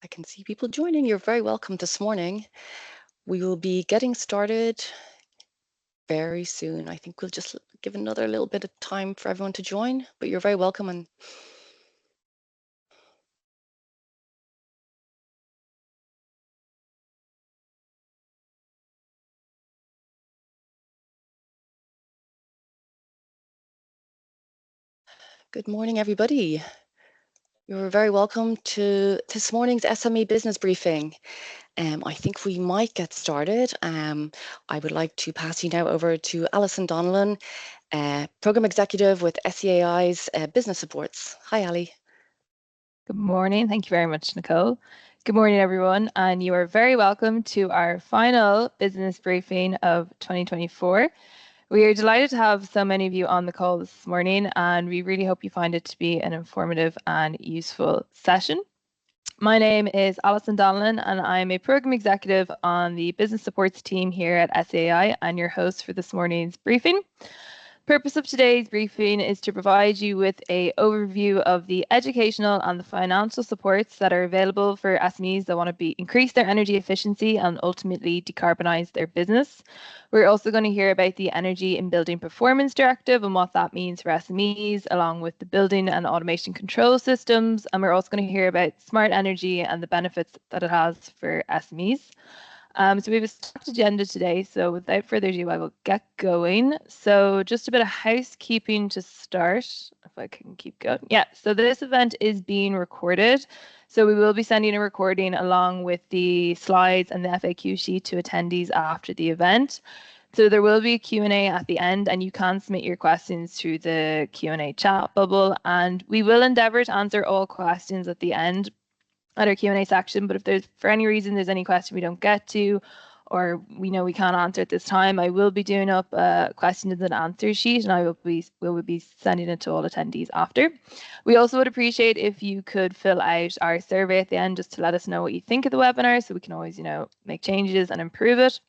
I can see people joining. You're very welcome this morning. We will be getting started very soon. I think we'll just give another little bit of time for everyone to join, but you're very welcome. And good morning, everybody. You're very welcome to this morning's SME Business Briefing. I think we might get started. I would like to pass you now over to Alison Donnellan, Programme Executive with SEAI's Business Supports. Hi, Ali. Good morning. Thank you very much, Nicole. Good morning, everyone, and you are very welcome to our final business briefing of 2024. We are delighted to have so many of you on the call this morning, and we really hope you find it to be an informative and useful session. My name is Alison Donnellan, and I'm a Programme Executive on the Business Supports team here at SEAI and your host for this morning's briefing. Purpose of today's briefing is to provide you with an overview of the educational and the financial supports that are available for SMEs that want to increase their energy efficiency and ultimately decarbonise their business. We're also going to hear about the Energy in Building Performance Directive and what that means for SMEs, along with the building and automation control systems. And we're also going to hear about smart energy and the benefits that it has for SMEs. So we have a stacked agenda today, so without further ado, I will get going. So just a bit of housekeeping to start, if I can keep going. Yeah, so this event is being recorded. So we will be sending a recording along with the slides and the FAQ sheet to attendees after the event. So there will be a Q&A at the end, and you can submit your questions through the Q&A chat bubble, and we will endeavour to answer all questions at the end at our Q&A section, but if there's for any reason there's any question we don't get to or we know we can't answer at this time, I will be doing up a questions and answers sheet, and I will be sending it to all attendees after. We also would appreciate if you could fill out our survey at the end just to let us know what you think of the webinar, so we can always, make changes and improve it.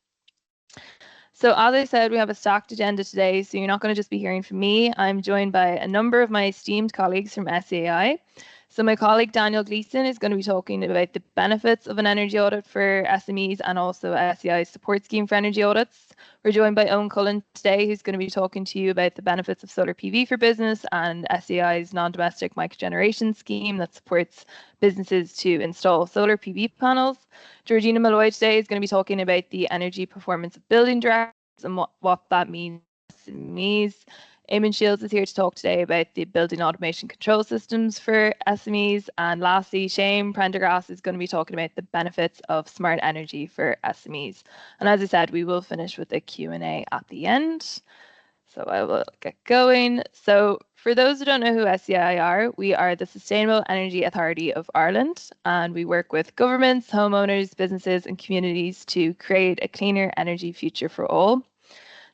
So as I said, we have a stacked agenda today, so you're not going to just be hearing from me. I'm joined by a number of my esteemed colleagues from SEAI. So my colleague Daniel Gleeson is going to be talking about the benefits of an energy audit for SMEs and also SEAI's support scheme for energy audits. We're joined by Owen Cullen today, who's going to be talking to you about the benefits of solar PV for business and SEAI's non-domestic microgeneration scheme that supports businesses to install solar PV panels. Georgina Malloy today is going to be talking about the energy performance of building directives and what that means for SMEs. Eamon Shields is here to talk today about the building automation control systems for SMEs. And lastly, Shane Prendergast is going to be talking about the benefits of smart energy for SMEs. And as I said, we will finish with a Q&A at the end. So I will get going. So for those who don't know who SEAI are, we are the Sustainable Energy Authority of Ireland, and we work with governments, homeowners, businesses and communities to create a cleaner energy future for all.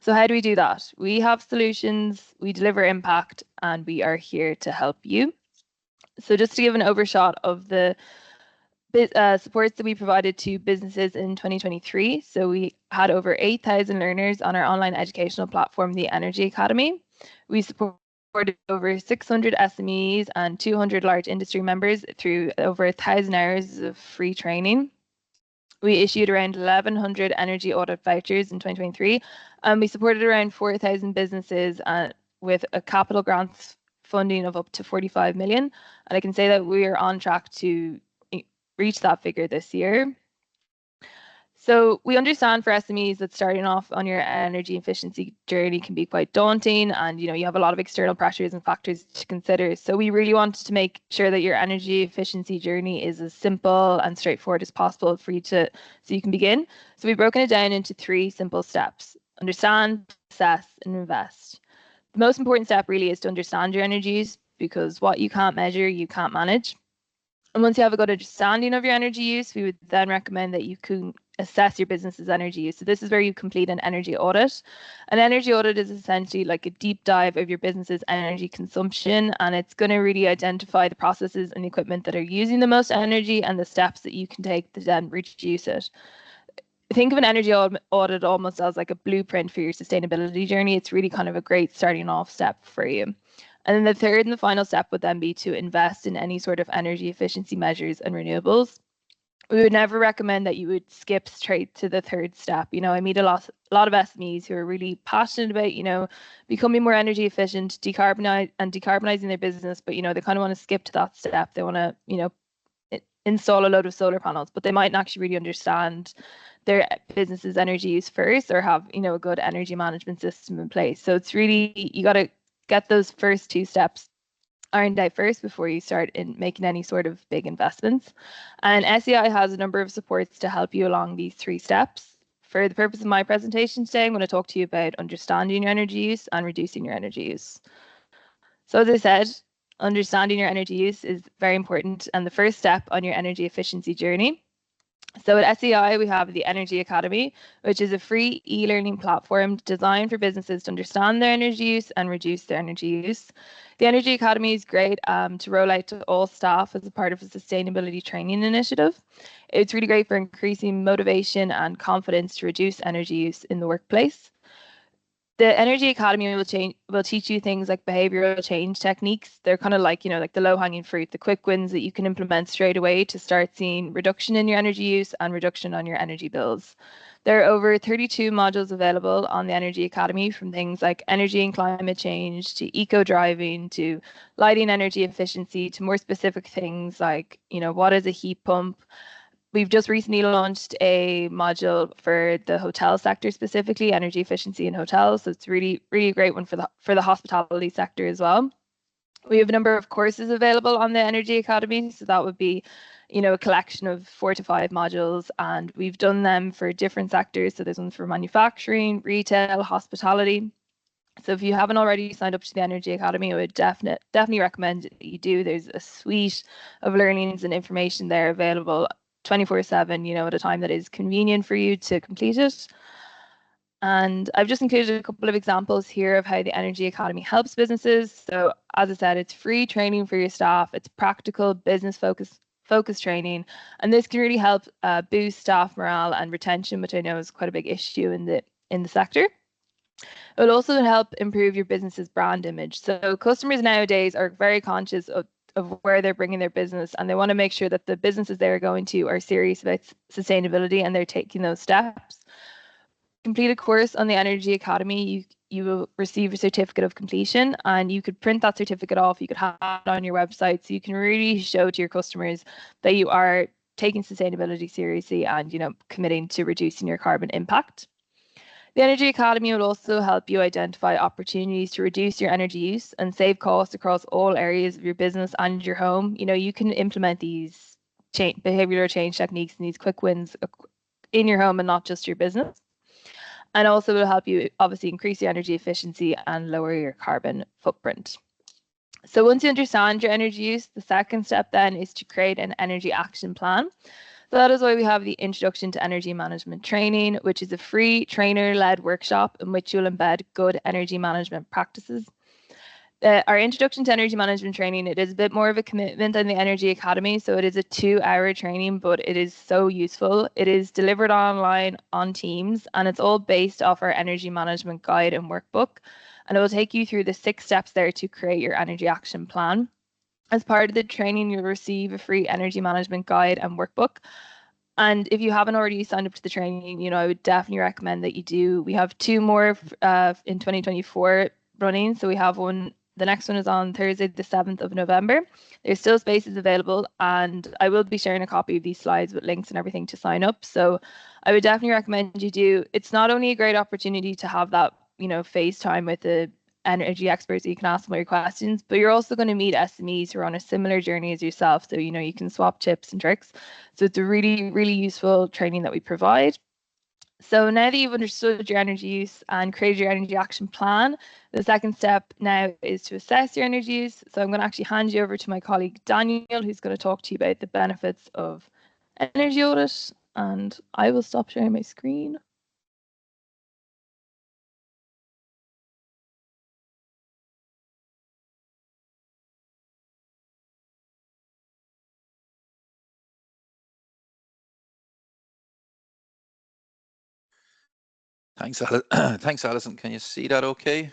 So how do we do that? We have solutions, we deliver impact, and we are here to help you. So just to give an overshot of the supports that we provided to businesses in 2023. So we had over 8,000 learners on our online educational platform, the Energy Academy. We supported over 600 SMEs and 200 large industry members through over 1,000 hours of free training. We issued around 1,100 energy audit vouchers in 2023, and we supported around 4,000 businesses with a capital grants funding of up to 45 million. And I can say that we are on track to reach that figure this year. So we understand for SMEs that starting off on your energy efficiency journey can be quite daunting, and you have a lot of external pressures and factors to consider. So we really wanted to make sure that your energy efficiency journey is as simple and straightforward as possible for you so you can begin. So we've broken it down into 3 simple steps: understand, assess, and invest. The most important step really is to understand your energy use, because what you can't measure, you can't manage. And once you have a good understanding of your energy use, we would then recommend that you can assess your business's energy use. So this is where you complete an energy audit. An energy audit is essentially like a deep dive of your business's energy consumption, and it's going to really identify the processes and the equipment that are using the most energy and the steps that you can take to then reduce it. Think of an energy audit almost as like a blueprint for your sustainability journey. It's really kind of a great starting off step for you. And then the third and the final step would then be to invest in any sort of energy efficiency measures and renewables. we would never recommend that you would skip straight to the third step. I meet a lot of SMEs who are really passionate about, becoming more energy efficient, decarbonizing their business, but, they kind of want to skip to that step. They want to, install a load of solar panels, but they mightn't actually really understand their business's energy use first, or have, a good energy management system in place. So it's really, you got to get those first two steps ironed out first before you start in making any sort of big investments. And SEAI has a number of supports to help you along these three steps. For the purpose of my presentation today, I'm going to talk to you about understanding your energy use and reducing your energy use. So as I said, understanding your energy use is very important and the first step on your energy efficiency journey. So at SEAI, we have the Energy Academy, which is a free e-learning platform designed for businesses to understand their energy use and reduce their energy use. The Energy Academy is great to roll out to all staff as a part of a sustainability training initiative. It's really great for increasing motivation and confidence to reduce energy use in the workplace. The Energy Academy will teach you things like behavioral change techniques. They're kind of like, like the low-hanging fruit, the quick wins that you can implement straight away to start seeing reduction in your energy use and reduction on your energy bills. There are over 32 modules available on the Energy Academy, from things like energy and climate change to eco-driving to lighting energy efficiency to more specific things like, what is a heat pump? We've just recently launched a module for the hotel sector, specifically energy efficiency in hotels. So it's really, really a great one for the hospitality sector as well. We have a number of courses available on the Energy Academy. So that would be, a collection of 4 to 5 modules, and we've done them for different sectors. So there's ones for manufacturing, retail, hospitality. So if you haven't already signed up to the Energy Academy, I would definitely recommend that you do. There's a suite of learnings and information there available 24/7, at a time that is convenient for you to complete it. And I've just included a couple of examples here of how the Energy Academy helps businesses. So as I said, it's free training for your staff. It's practical business focused training, and this can really help boost staff morale and retention, which I know is quite a big issue in the sector. It will also help improve your business's brand image. So customers nowadays are very conscious of where they're bringing their business, and they want to make sure that the businesses they're going to are serious about sustainability and they're taking those steps. Complete a course on the Energy Academy, you will receive a certificate of completion, and you could print that certificate off. You could have it on your website, so you can really show to your customers that you are taking sustainability seriously and committing to reducing your carbon impact. The Energy Academy will also help you identify opportunities to reduce your energy use and save costs across all areas of your business and your home. You can implement these behavioral change techniques and these quick wins in your home and not just your business. And also will help you obviously increase your energy efficiency and lower your carbon footprint. So once you understand your energy use, the second step then is to create an energy action plan. So that is why we have the Introduction to Energy Management training, which is a free trainer-led workshop in which you'll embed good energy management practices. Our Introduction to Energy Management training, it is a bit more of a commitment than the Energy Academy. So it is a 2-hour training, but it is so useful. It is delivered online on Teams, and it's all based off our energy management guide and workbook. And it will take you through the 6 steps there to create your energy action plan. As part of the training, you'll receive a free energy management guide and workbook. And if you haven't already signed up to the training, I would definitely recommend that you do. We have 2 more in 2024 running. So we have one, the next one is on Thursday, the 7th of November. There's still spaces available, and I will be sharing a copy of these slides with links and everything to sign up. So I would definitely recommend you do. It's not only a great opportunity to have that, FaceTime with the energy experts, you can ask them all your questions, but you're also going to meet SMEs who are on a similar journey as yourself. So, you can swap tips and tricks. So it's a really, really useful training that we provide. So now that you've understood your energy use and created your energy action plan, the second step now is to assess your energy use. So I'm going to actually hand you over to my colleague Daniel, who's going to talk to you about the benefits of Energy Audit, and I will stop sharing my screen. Thanks, Thanks, Alison. Can you see that okay?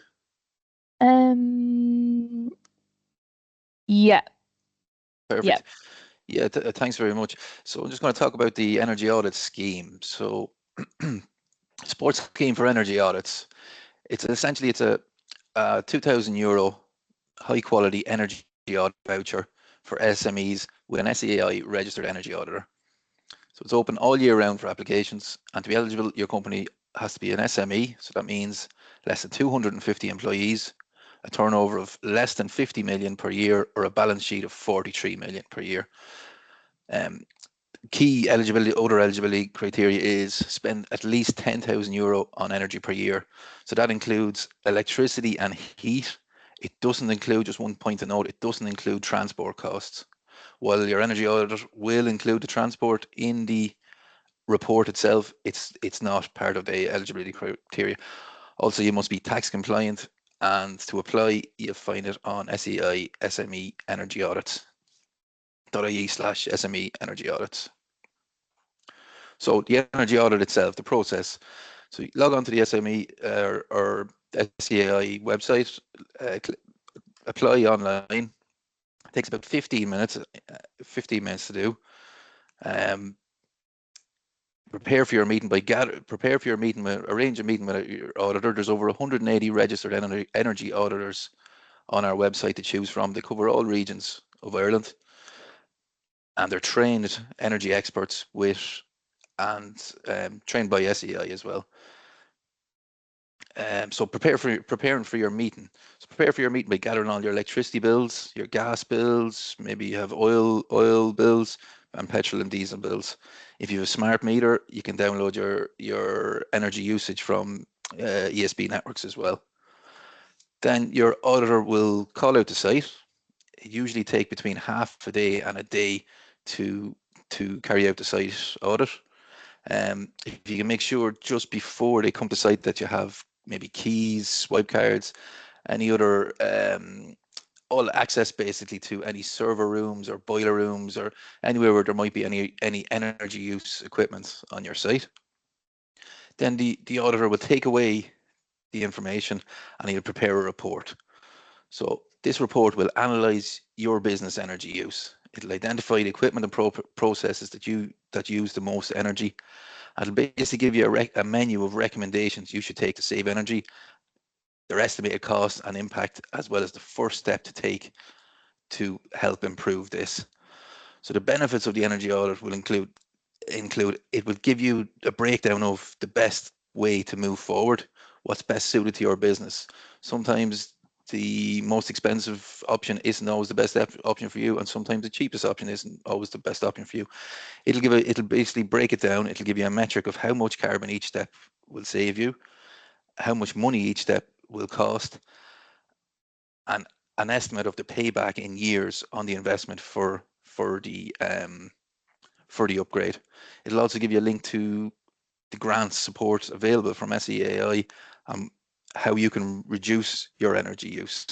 Yeah. Perfect. Yeah. Yeah, thanks very much. So I'm just going to talk about the Energy Audit scheme. So sports scheme for energy audits. It's essentially a €2,000 high quality energy audit voucher for SMEs with an SEAI registered energy auditor. So it's open all year round for applications, and to be eligible, your company has to be an SME. So that means less than 250 employees, a turnover of less than 50 million per year, or a balance sheet of 43 million per year. Key other eligibility criteria is spend at least €10,000 on energy per year. So that includes electricity and heat. It doesn't include, just one point to note, it doesn't include transport costs. While your energy audit will include the transport in the report itself, it's not part of the eligibility criteria. Also, you must be tax compliant, and to apply, you'll find it on SEI SME Energy Audits.ie/SME Energy Audits. So the energy audit itself, the process. So you log on to the SME or SEAI website, apply online. It takes about 15 minutes to do. Arrange a meeting with your auditor. There's over 180 registered energy auditors on our website to choose from. They cover all regions of Ireland, and they're trained energy experts trained by SEI as well. So preparing for your meeting. So prepare for your meeting by gathering all your electricity bills, your gas bills, maybe you have oil bills, and petrol and diesel bills. If you have a smart meter, you can download your energy usage from ESB networks as well. Then your auditor will call out the site. It usually take between half a day and a day to carry out the site audit. If you can make sure just before they come to site that you have maybe keys, swipe cards, any other all access basically to any server rooms or boiler rooms or anywhere where there might be any energy use equipment on your site. Then the auditor will take away the information and he'll prepare a report. So this report will analyze your business energy use. It'll identify the equipment and processes that use the most energy. It'll basically give you a menu of recommendations you should take to save energy, their estimated cost and impact, as well as the first step to take to help improve this. So the benefits of the energy audit will include it will give you a breakdown of the best way to move forward, what's best suited to your business. Sometimes the most expensive option isn't always the best option for you, and sometimes the cheapest option isn't always the best option for you. It'll basically break it down. It'll give you a metric of how much carbon each step will save you, how much money each step will cost, and an estimate of the payback in years on the investment for the upgrade. It'll also give you a link to the grant support available from SEAI, how you can reduce your energy use.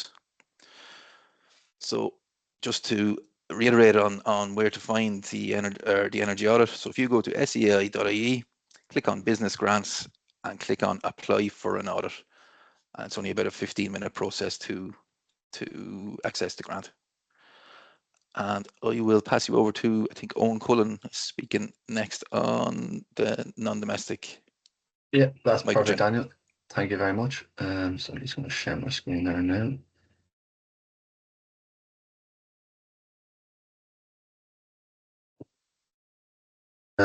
So just to reiterate on where to find the energy audit. So if you go to SEAI.ie, click on business grants and click on apply for an audit. And it's only about a 15-minute process to access the grant. And I will pass you over to, I think, Owen Cullen speaking next on the non-domestic. Yeah, that's perfect, Daniel. Thank you very much. So I'm just going to share my screen there now.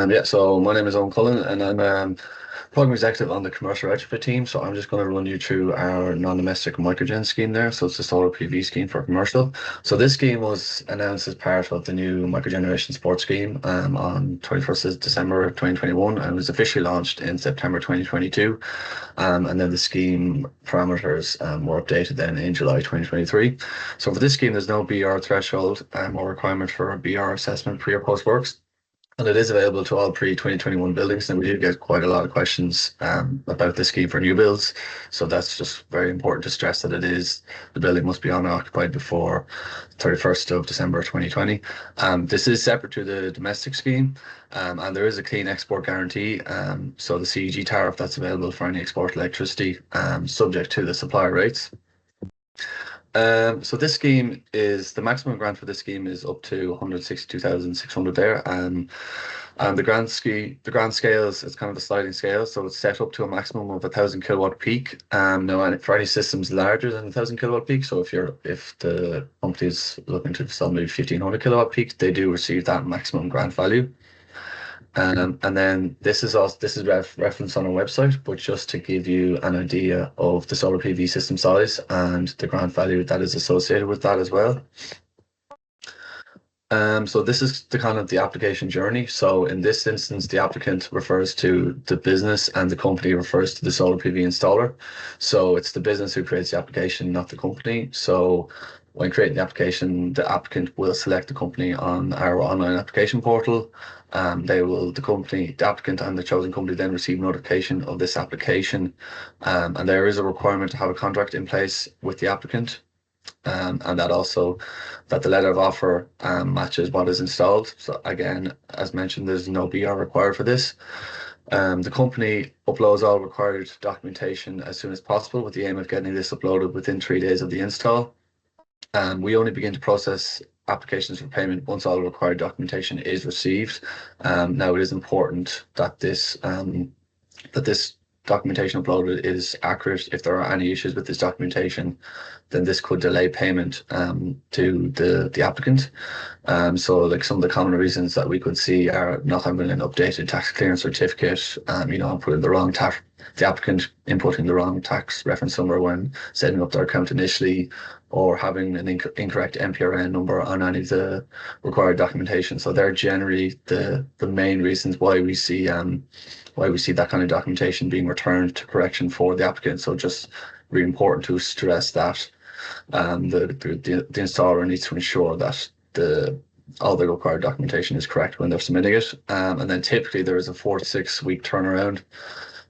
Yeah, so my name is Owen Cullen and I'm program executive on the commercial retrofit team. So I'm just going to run you through our non-domestic microgen scheme there. So it's a solar PV scheme for commercial. So this scheme was announced as part of the new microgeneration support scheme on 21st of December 2021 and was officially launched in September 2022. And then the scheme parameters were updated then in July 2023. So for this scheme, there's no BR threshold or requirement for a BR assessment pre or post works. And it is available to all pre-2021 buildings, and we do get quite a lot of questions about this scheme for new builds. So that's just very important to stress that the building must be unoccupied before 31st of December 2020. This is separate to the domestic scheme, and there is a clean export guarantee. So the CEG tariff that's available for any export electricity, subject to the supplier rates. So this scheme is, the maximum grant for this scheme is up to 162,600 there. And the grant scales, it's kind of a sliding scale, so it's set up to a maximum of 1,000 kilowatt peak. Now, for any systems larger than 1,000 kilowatt peak, so if the company is looking to sell maybe 1,500 kilowatt peak, they do receive that maximum grant value. And then this is referenced on our website, but just to give you an idea of the solar PV system size and the grant value that is associated with that as well. So this is the kind of the application journey. So in this instance, the applicant refers to the business and the company refers to the solar PV installer. So it's the business who creates the application, not the company. So when creating the application, the applicant will select the company on our online application portal. The applicant and the chosen company then receive notification of this application. And there is a requirement to have a contract in place with the applicant. And that the letter of offer matches what is installed. So again, as mentioned, there's no BR required for this. The company uploads all required documentation as soon as possible with the aim of getting this uploaded within 3 days of the install. We only begin to process applications for payment once all required documentation is received. Now it is important that this documentation uploaded is accurate. If there are any issues with this documentation, then this could delay payment to the applicant. So like some of the common reasons that we could see are not having an updated tax clearance certificate, putting the applicant inputting the wrong tax reference number when setting up their account initially, or having an incorrect MPRN number on any of the required documentation. So they're generally the main reasons why we see that kind of documentation being returned to correction for the applicant. So just really important to stress that the installer needs to ensure that all the required documentation is correct when they're submitting it. And then typically there is a 4 to 6 week turnaround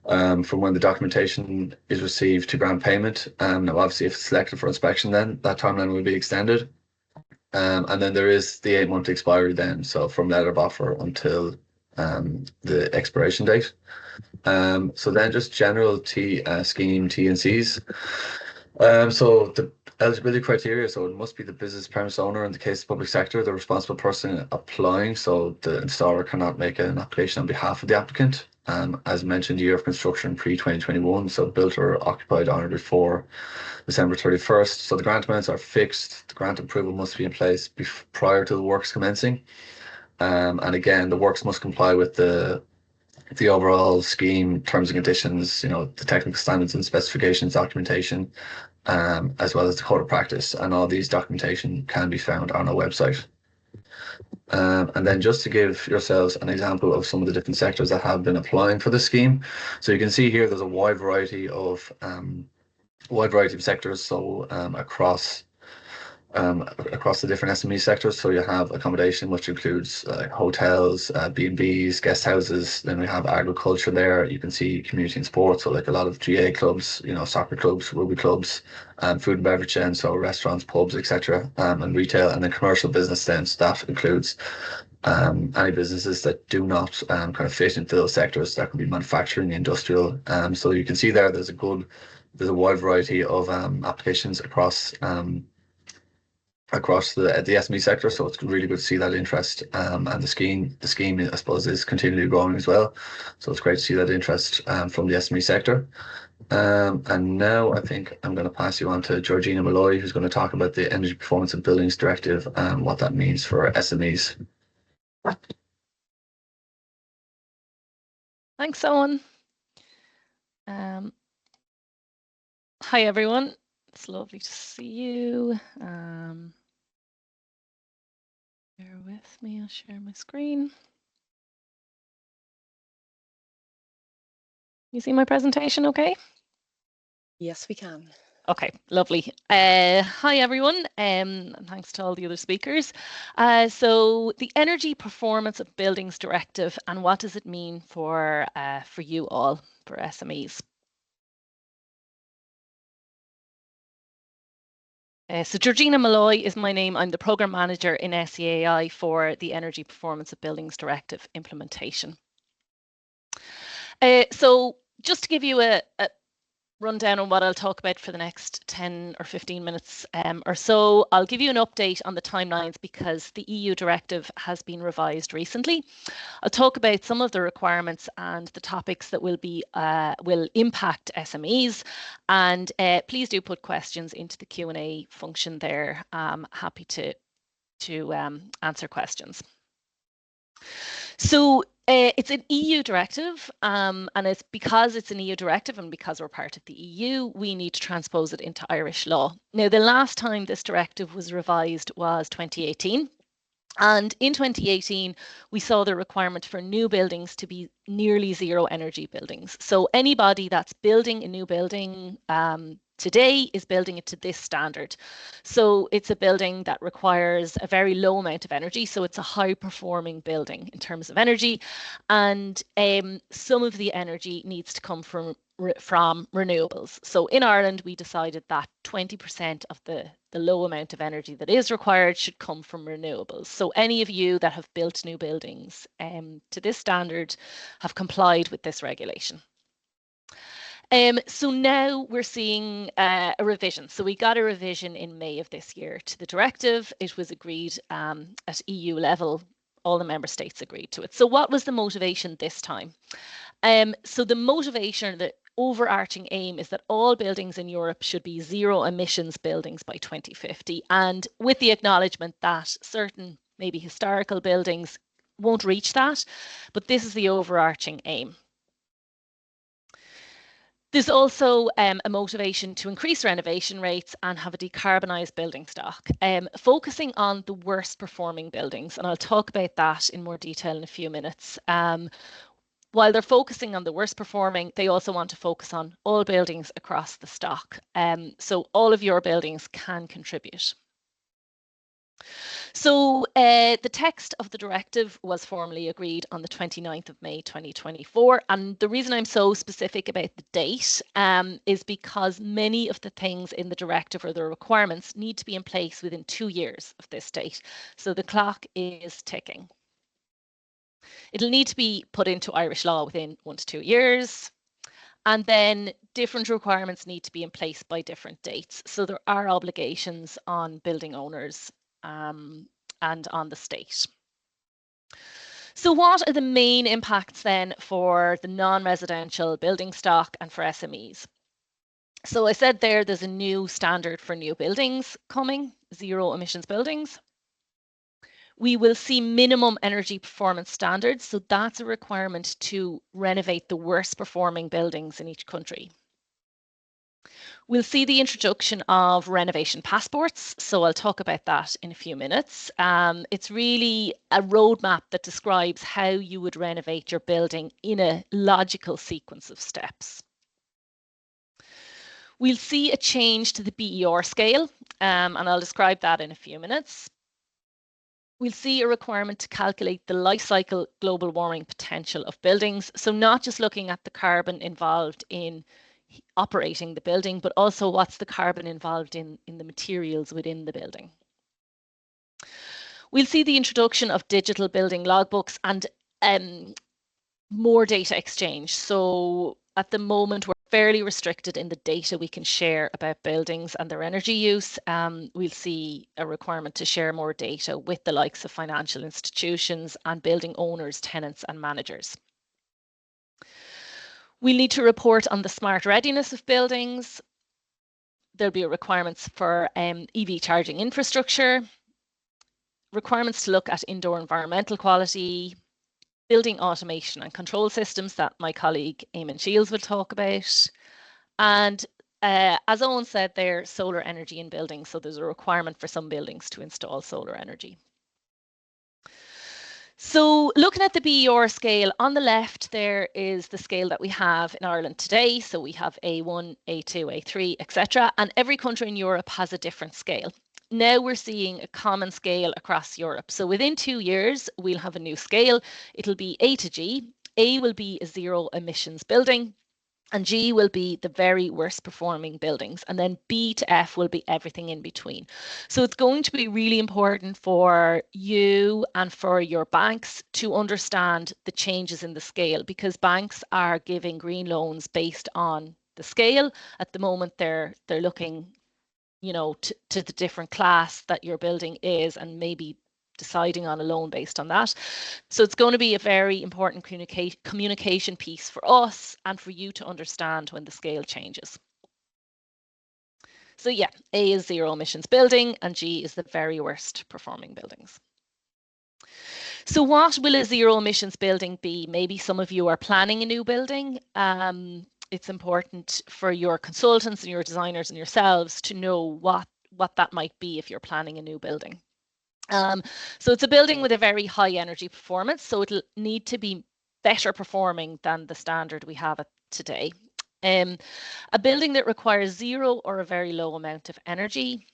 from when the documentation is received to grant payment. Now obviously if it's selected for inspection, then that timeline will be extended. And then there is the 8-month expiry then, so from letter of offer until the expiration date. So then just general scheme T&Cs. So the eligibility criteria, so it must be the business premise owner, in the case of public sector, the responsible person applying, so the installer cannot make an application on behalf of the applicant. As mentioned, year of construction pre-2021, so built or occupied on or before December 31st. So the grant amounts are fixed. The grant approval must be in place prior to the works commencing. And again, the works must comply with the overall scheme terms and conditions, the technical standards and specifications documentation, as well as the code of practice. And all these documentation can be found on our website. And then just to give yourselves an example of some of the different sectors that have been applying for the scheme. So you can see here there's a wide variety of sectors. So across the different SME sectors. So you have accommodation, which includes hotels, B&Bs, guest houses. Then we have agriculture there. You can see community and sports, so like a lot of GA clubs, soccer clubs, rugby clubs, food and beverage, and so restaurants, pubs, etc., and retail. And then commercial business then, so that includes any businesses that do not kind of fit into those sectors. That could be manufacturing, industrial. So you can see there's a wide variety of applications across the SME sector, so it's really good to see that interest, and the scheme I suppose is continually growing as well, so it's great to see that interest from the SME sector. And now I think I'm going to pass you on to Georgina Malloy, who's going to talk about the Energy Performance of Buildings Directive and what that means for SMEs. Thanks, Owen. Hi everyone, it's lovely to see you. Bear with me, I'll share my screen. You see my presentation okay? Yes, we can. Okay, lovely. Hi everyone, and thanks to all the other speakers. So the Energy Performance of Buildings Directive, and what does it mean for you all, for SMEs? So Georgina Malloy is my name. I'm the Programme Manager in SEAI for the Energy Performance of Buildings Directive implementation. So just to give you a rundown on what I'll talk about for the next 10 or 15 minutes or so. I'll give you an update on the timelines because the EU directive has been revised recently. I'll talk about some of the requirements and the topics that will impact SMEs, and please do put questions into the Q&A function there. I'm happy to answer questions. So it's an EU directive, and it's because it's an EU directive and because we're part of the EU, we need to transpose it into Irish law. Now, the last time this directive was revised was 2018. And in 2018, we saw the requirement for new buildings to be nearly zero energy buildings. So anybody that's building a new building today is building it to this standard. So it's a building that requires a very low amount of energy. So it's a high performing building in terms of energy. And some of the energy needs to come from renewables. So in Ireland, we decided that 20% of the low amount of energy that is required should come from renewables. So any of you that have built new buildings to this standard have complied with this regulation. So now we're seeing a revision. So we got a revision in May of this year to the directive. It was agreed at EU level. All the member states agreed to it. So what was the motivation this time? So the motivation, the overarching aim is that all buildings in Europe should be zero emissions buildings by 2050, and with the acknowledgement that certain maybe historical buildings won't reach that, but this is the overarching aim. There's also a motivation to increase renovation rates and have a decarbonised building stock, focusing on the worst performing buildings, and I'll talk about that in more detail in a few minutes. While they're focusing on the worst performing, they also want to focus on all buildings across the stock. So all of your buildings can contribute. So the text of the directive was formally agreed on the 29th of May 2024. And the reason I'm so specific about the date is because many of the things in the directive or the requirements need to be in place within 2 years of this date. So the clock is ticking. It'll need to be put into Irish law within 1 to 2 years. And then different requirements need to be in place by different dates. So there are obligations on building owners and on the state. So what are the main impacts then for the non-residential building stock and for SMEs? So I said there's a new standard for new buildings coming, zero emissions buildings. We will see minimum energy performance standards. So that's a requirement to renovate the worst performing buildings in each country. We'll see the introduction of renovation passports. So I'll talk about that in a few minutes. It's really a roadmap that describes how you would renovate your building in a logical sequence of steps. We'll see a change to the BER scale, and I'll describe that in a few minutes. We'll see a requirement to calculate the life cycle global warming potential of buildings. So not just looking at the carbon involved in operating the building, but also what's the carbon involved in the materials within the building. We'll see the introduction of digital building logbooks and more data exchange. So at the moment, we're fairly restricted in the data we can share about buildings and their energy use. We'll see a requirement to share more data with the likes of financial institutions and building owners, tenants and managers. We'll need to report on the smart readiness of buildings. There'll be requirements for EV charging infrastructure, requirements to look at indoor environmental quality, building automation and control systems that my colleague Eamon Shields will talk about. And as Owen said there, solar energy in buildings. So there's a requirement for some buildings to install solar energy. So looking at the BER scale, on the left there is the scale that we have in Ireland today. So we have A1, A2, A3, etc. And every country in Europe has a different scale. Now we're seeing a common scale across Europe. So within 2 years, we'll have a new scale. It'll be A to G. A will be a zero emissions building, and G will be the very worst performing buildings. And then B to F will be everything in between. So it's going to be really important for you and for your banks to understand the changes in the scale, because banks are giving green loans based on the scale. At the moment, they're looking, you know, to the different class that your building is, and maybe deciding on a loan based on that. So it's going to be a very important communication piece for us and for you to understand when the scale changes. So yeah, A is zero emissions building and G is the very worst performing buildings. So what will a zero emissions building be? Maybe some of you are planning a new building. It's important for your consultants and your designers and yourselves to know what that might be if you're planning a new building. So it's a building with a very high energy performance, so it'll need to be better performing than the standard we have today. A building that requires zero or a very low amount of energy.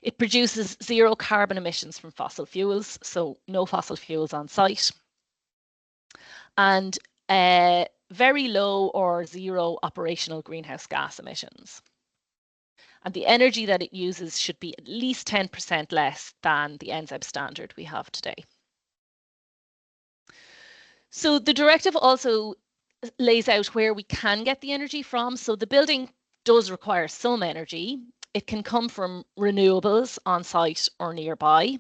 It produces zero carbon emissions from fossil fuels, so no fossil fuels on site. And very low or zero operational greenhouse gas emissions. And the energy that it uses should be at least 10% less than the NZEB standard we have today. So the directive also lays out where we can get the energy from. So the building does require some energy. It can come from renewables on site or nearby.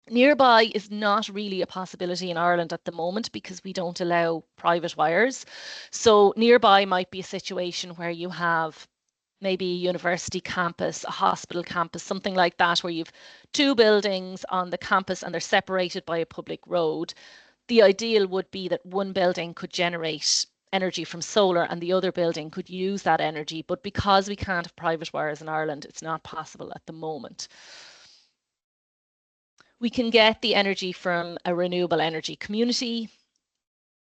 Nearby is not really a possibility in Ireland at the moment because we don't allow private wires. So nearby might be a situation where you have maybe a university campus, a hospital campus, something like that, where you've two buildings on the campus and they're separated by a public road. The ideal would be that one building could generate energy from solar and the other building could use that energy. But because we can't have private wires in Ireland, it's not possible at the moment. We can get the energy from a renewable energy community,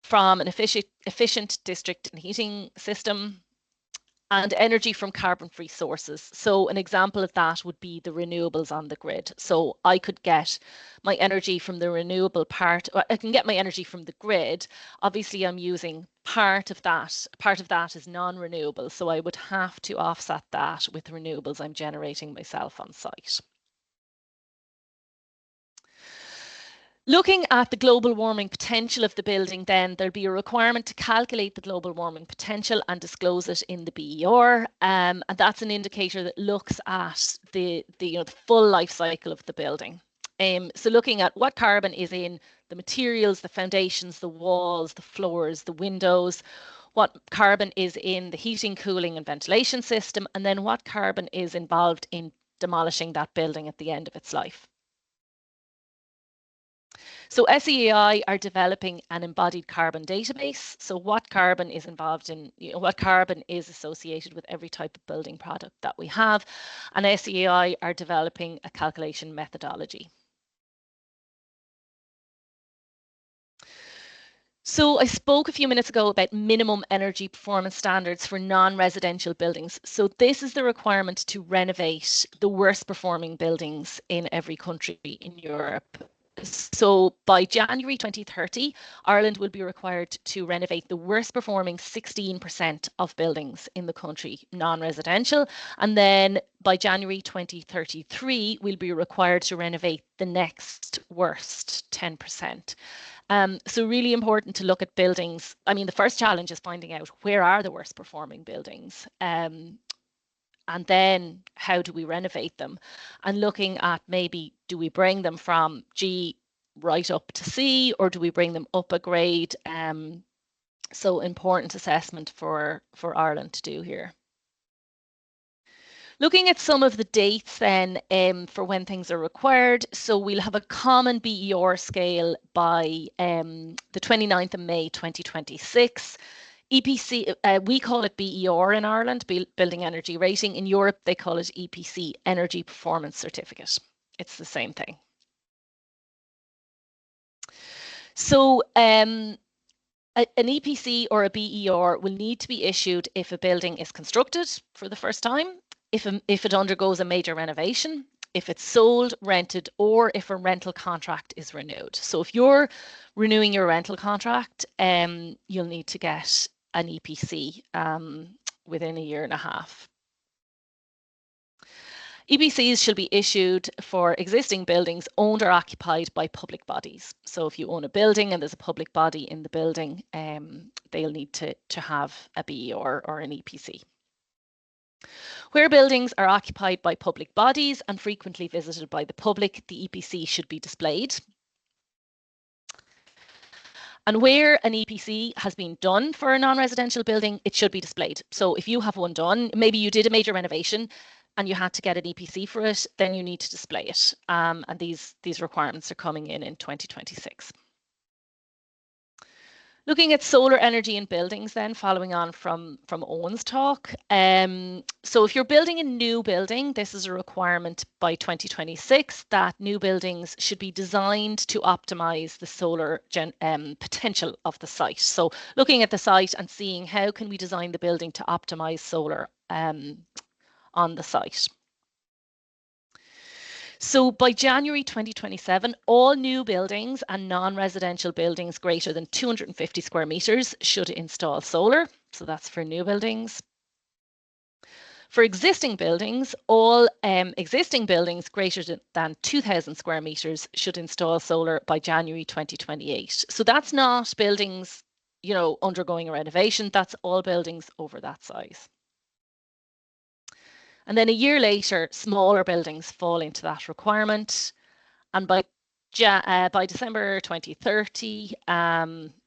from an efficient district and heating system, and energy from carbon-free sources. So an example of that would be the renewables on the grid. So I could get my energy from the renewable part, or I can get my energy from the grid. Obviously, I'm using part of that. Part of that is non-renewable, so I would have to offset that with renewables I'm generating myself on site. Looking at the global warming potential of the building, then there'll be a requirement to calculate the global warming potential and disclose it in the BER. And that's an indicator that looks at the full life cycle of the building. So looking at what carbon is in the materials, the foundations, the walls, the floors, the windows, what carbon is in the heating, cooling and ventilation system, and then what carbon is involved in demolishing that building at the end of its life. So SEAI are developing an embodied carbon database. So what carbon is involved in, what carbon is associated with every type of building product that we have. And SEAI are developing a calculation methodology. So I spoke a few minutes ago about minimum energy performance standards for non-residential buildings. So this is the requirement to renovate the worst performing buildings in every country in Europe. So by January 2030, Ireland will be required to renovate the worst performing 16% of buildings in the country, non-residential. And then by January 2033, we'll be required to renovate the next worst 10%. So really important to look at buildings. I mean, the first challenge is finding out where are the worst performing buildings. And then how do we renovate them? And looking at maybe, do we bring them from G right up to C, or do we bring them up a grade? So important assessment for Ireland to do here. Looking at some of the dates then for when things are required. So we'll have a common BER scale by the 29th of May 2026. EPC, we call it BER in Ireland, Building Energy Rating. In Europe, they call it EPC, Energy Performance Certificate. It's the same thing. So an EPC or a BER will need to be issued if a building is constructed for the first time, if it undergoes a major renovation, if it's sold, rented, or if a rental contract is renewed. So if you're renewing your rental contract, you'll need to get an EPC within a year and a half. EPCs shall be issued for existing buildings owned or occupied by public bodies. So if you own a building and there's a public body in the building, they'll need to have a BER or an EPC. Where buildings are occupied by public bodies and frequently visited by the public, the EPC should be displayed. And where an EPC has been done for a non-residential building, it should be displayed. So if you have one done, maybe you did a major renovation and you had to get an EPC for it, then you need to display it. And these requirements are coming in 2026. Looking at solar energy in buildings then, following on from Owen's talk. So if you're building a new building, this is a requirement by 2026 that new buildings should be designed to optimize the solar potential of the site. So looking at the site and seeing how can we design the building to optimize solar on the site. So by January 2027, all new buildings and non-residential buildings greater than 250 square meters should install solar. So that's for new buildings. For existing buildings, all existing buildings greater than 2,000 square meters should install solar by January 2028. So that's not buildings, you know, undergoing a renovation. That's all buildings over that size. And then a year later, smaller buildings fall into that requirement. And by December 2030,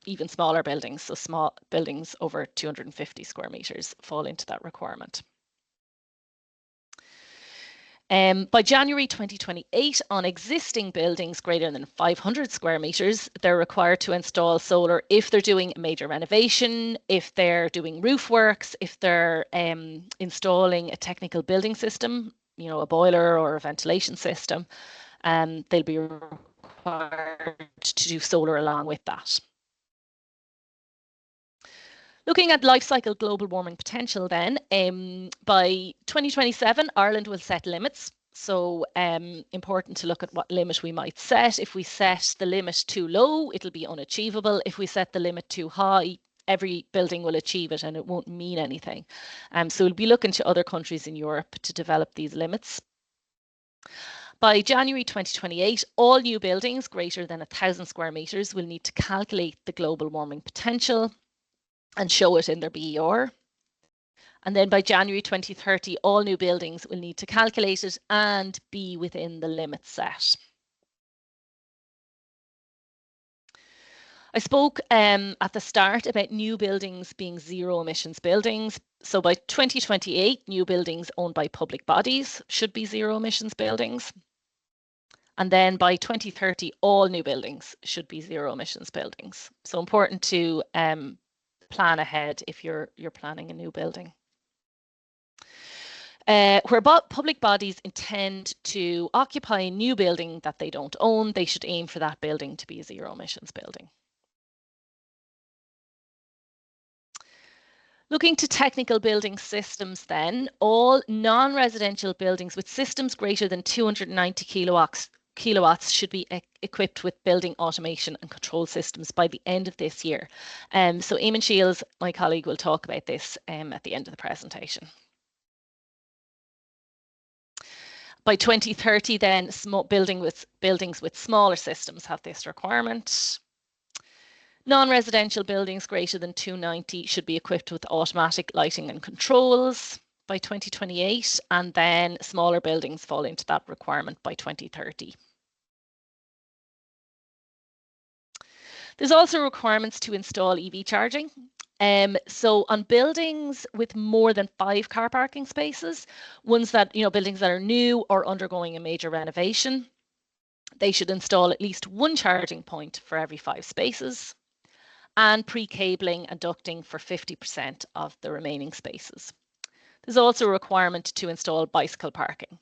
even smaller buildings, so small buildings over 250 square meters, fall into that requirement. By January 2028, on existing buildings greater than 500 square meters, they're required to install solar if they're doing a major renovation, if they're doing roof works, if they're installing a technical building system, you know, a boiler or a ventilation system, they'll be required to do solar along with that. Looking at life cycle global warming potential then, by 2027, Ireland will set limits. So important to look at what limit we might set. If we set the limit too low, it'll be unachievable. If we set the limit too high, every building will achieve it and it won't mean anything. So we'll be looking to other countries in Europe to develop these limits. By January 2028, all new buildings greater than 1,000 square meters will need to calculate the global warming potential and show it in their BER. And then by January 2030, all new buildings will need to calculate it and be within the limit set. I spoke at the start about new buildings being zero emissions buildings. So by 2028, new buildings owned by public bodies should be zero emissions buildings. And then by 2030, all new buildings should be zero emissions buildings. So important to plan ahead if you're planning a new building. Where public bodies intend to occupy a new building that they don't own, they should aim for that building to be a zero emissions building. Looking to technical building systems then, all non-residential buildings with systems greater than 290 kilowatts should be equipped with building automation and control systems by the end of this year. So Eamon Shields, my colleague, will talk about this at the end of the presentation. By 2030 then, buildings with smaller systems have this requirement. Non-residential buildings greater than 290 should be equipped with automatic lighting and controls by 2028, and then smaller buildings fall into that requirement by 2030. There's also requirements to install EV charging. So on buildings with more than 5 car parking spaces, ones that, buildings that are new or undergoing a major renovation, they should install at least one charging point for every 5 spaces, and pre-cabling and ducting for 50% of the remaining spaces. There's also a requirement to install bicycle parking.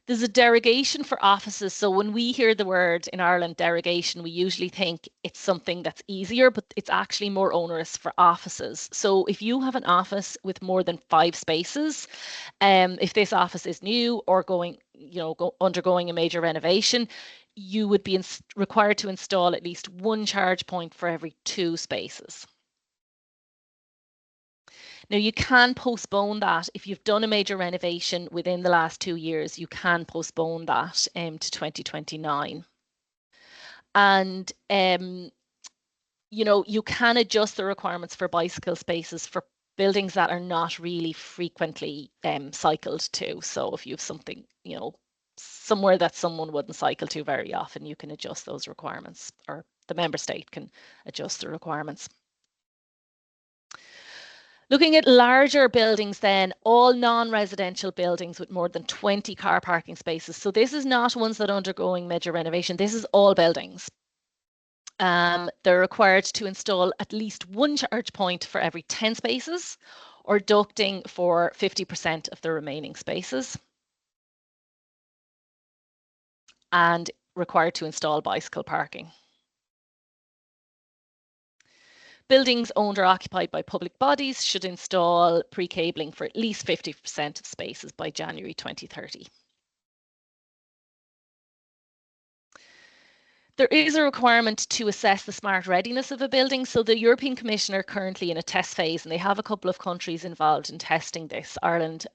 There's a derogation for offices. So when we hear the word in Ireland derogation, we usually think it's something that's easier, but it's actually more onerous for offices. So if you have an office with more than 5 spaces, if this office is new or undergoing a major renovation, you would be required to install at least one charge point for every 2 spaces. Now, you can postpone that. If you've done a major renovation within the last 2 years, you can postpone that to 2029. And you know, you can adjust the requirements for bicycle spaces for buildings that are not really frequently cycled to. So if you have something, you know, somewhere that someone wouldn't cycle to very often, you can adjust those requirements, or the member state can adjust the requirements. Looking at larger buildings then, all non-residential buildings with more than 20 car parking spaces. So this is not ones that are undergoing major renovation. This is all buildings. They're required to install at least one charge point for every 10 spaces, or ducting for 50% of the remaining spaces, and required to install bicycle parking. Buildings owned or occupied by public bodies should install pre-cabling for at least 50% of spaces by January 2030. There is a requirement to assess the smart readiness of a building. So the European Commission are currently in a test phase, and they have a couple of countries involved in testing this. Ireland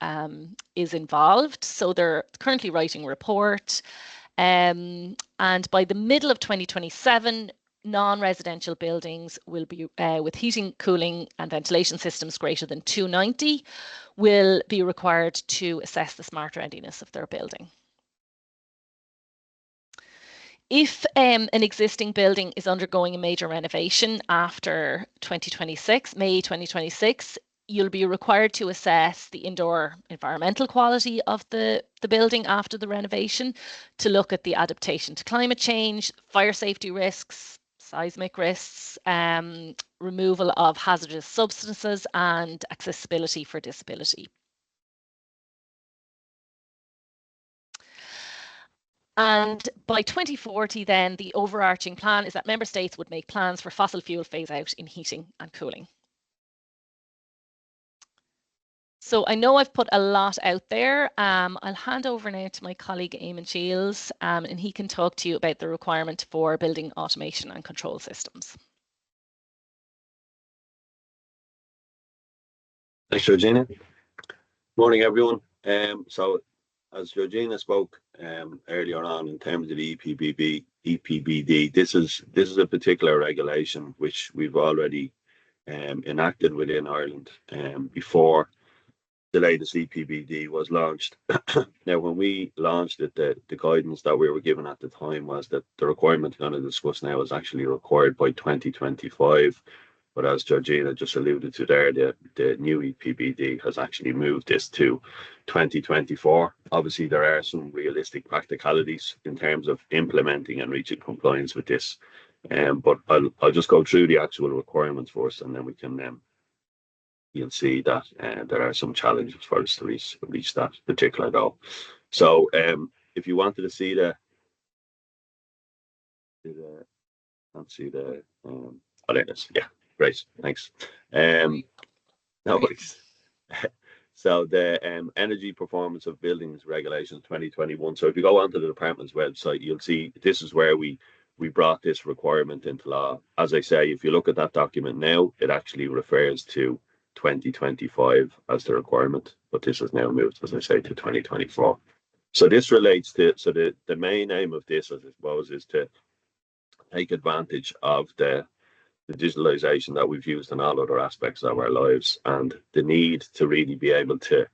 is involved, so they're currently writing a report. And by the middle of 2027, non-residential buildings will be with heating, cooling and ventilation systems greater than 290 will be required to assess the smart readiness of their building. If an existing building is undergoing a major renovation after 2026, May 2026, you'll be required to assess the indoor environmental quality of the building after the renovation, to look at the adaptation to climate change, fire safety risks, seismic risks, removal of hazardous substances, and accessibility for disability. And by 2040, then, the overarching plan is that member states would make plans for fossil fuel phase out in heating and cooling. So I know I've put a lot out there. I'll hand over now to my colleague Eamon Shields, and he can talk to you about the requirement for building automation and control systems. Thanks, Georgina. Morning, everyone. So, as Georgina spoke earlier on, in terms of the EPBD, this is a particular regulation which we've already enacted within Ireland before the latest EPBD was launched. Now, when we launched it, the guidance that we were given at the time was that the requirement I'm going to discuss now is actually required by 2025. But as Georgina just alluded to there, the new EPBD has actually moved this to 2024. Obviously, there are some realistic practicalities in terms of implementing and reaching compliance with this. But I'll just go through the actual requirements first, and then we can you'll see that there are some challenges for us to reach that particular goal. So if you wanted to see let's see oh, there it is. Yeah. Great, thanks. No worries. So the Energy Performance of Buildings Regulations 2021. So if you go onto the department's website, you'll see this is where we brought this requirement into law. As I say, if you look at that document now, it actually refers to 2025 as the requirement, but this has now moved, as I say, to 2024. So this relates to, so the main aim of this, I suppose, is to take advantage of the digitalization that we've used in all other aspects of our lives, and the need to really be able to